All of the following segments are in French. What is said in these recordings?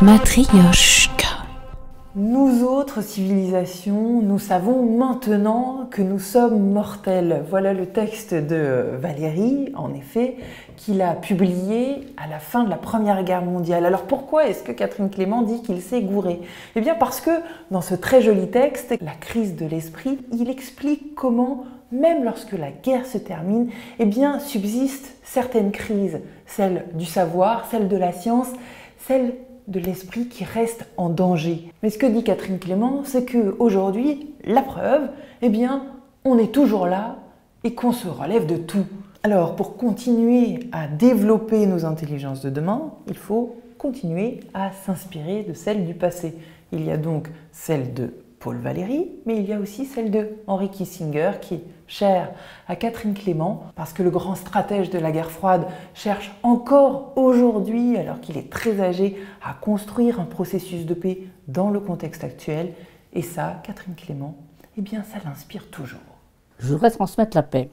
Matryoshka. Nous autres civilisations, nous savons maintenant que nous sommes mortels. Voilà le texte de Valéry, en effet, qu'il a publié à la fin de la Première Guerre mondiale. Alors pourquoi est-ce que Catherine Clément dit qu'il s'est gouré? Eh bien parce que dans ce très joli texte, La crise de l'esprit, il explique comment, même lorsque la guerre se termine, eh bien subsistent certaines crises, celle du savoir, celle de la science, celle de l'esprit qui reste en danger. Mais ce que dit Catherine Clément, c'est qu'aujourd'hui, la preuve, eh bien, on est toujours là et qu'on se relève de tout. Alors, pour continuer à développer nos intelligences de demain, il faut continuer à s'inspirer de celles du passé. Il y a donc celle de Paul Valéry, mais il y a aussi celle de Henry Kissinger qui est chère à Catherine Clément parce que le grand stratège de la guerre froide cherche encore aujourd'hui, alors qu'il est très âgé, à construire un processus de paix dans le contexte actuel. Et ça, Catherine Clément, eh bien ça l'inspire toujours. Je voudrais transmettre la paix,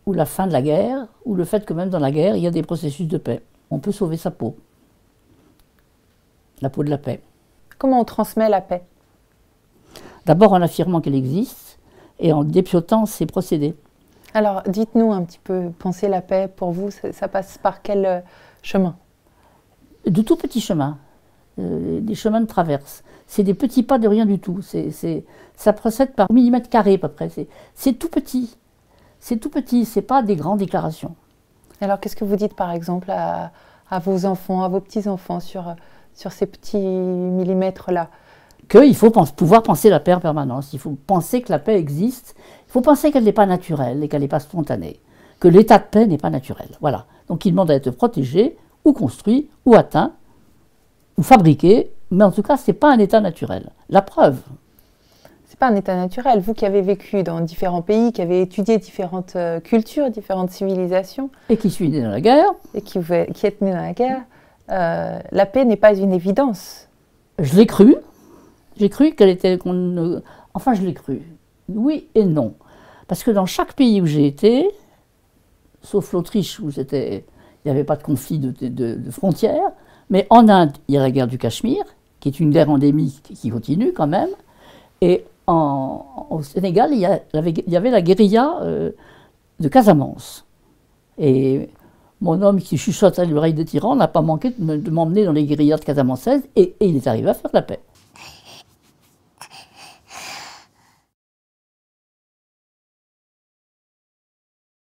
ou la fin de la guerre, ou le fait que même dans la guerre, il y a des processus de paix. On peut sauver sa peau, la peau de la paix. Comment on transmet la paix ? D'abord en affirmant qu'elle existe et en dépiotant ses procédés. Alors, dites-nous un petit peu, penser la paix, pour vous, ça passe par quel chemin? De tout petits chemins, des chemins de traverse. C'est des petits pas de rien du tout. Ça procède par millimètre carré à peu près. C'est tout petit. C'est tout petit, c'est pas des grandes déclarations. Alors, qu'est-ce que vous dites par exemple à vos enfants, à vos petits-enfants sur ces petits millimètres-là? Qu'il faut pouvoir penser la paix en permanence. Il faut penser que la paix existe. Il faut penser qu'elle n'est pas naturelle et qu'elle n'est pas spontanée. Que l'état de paix n'est pas naturel. Voilà. Donc il demande à être protégé, ou construit, ou atteint, ou fabriqué. Mais en tout cas, ce n'est pas un état naturel. La preuve. Ce n'est pas un état naturel. Vous qui avez vécu dans différents pays, qui avez étudié différentes cultures, différentes civilisations. Et qui suis né dans la guerre. Et qui êtes né dans la guerre. La paix n'est pas une évidence. Je l'ai cru. J'ai cru qu'elle était... Enfin, je l'ai cru. Oui et non. Parce que dans chaque pays où j'ai été, sauf l'Autriche où il n'y avait pas de conflit de frontières, mais en Inde, il y a la guerre du Cachemire, qui est une guerre endémique qui continue quand même, et au Sénégal, il y avait la guérilla de Casamance. Et mon homme qui chuchote à l'oreille de tyran n'a pas manqué de m'emmener dans les guérillas de Casamance, et il est arrivé à faire la paix.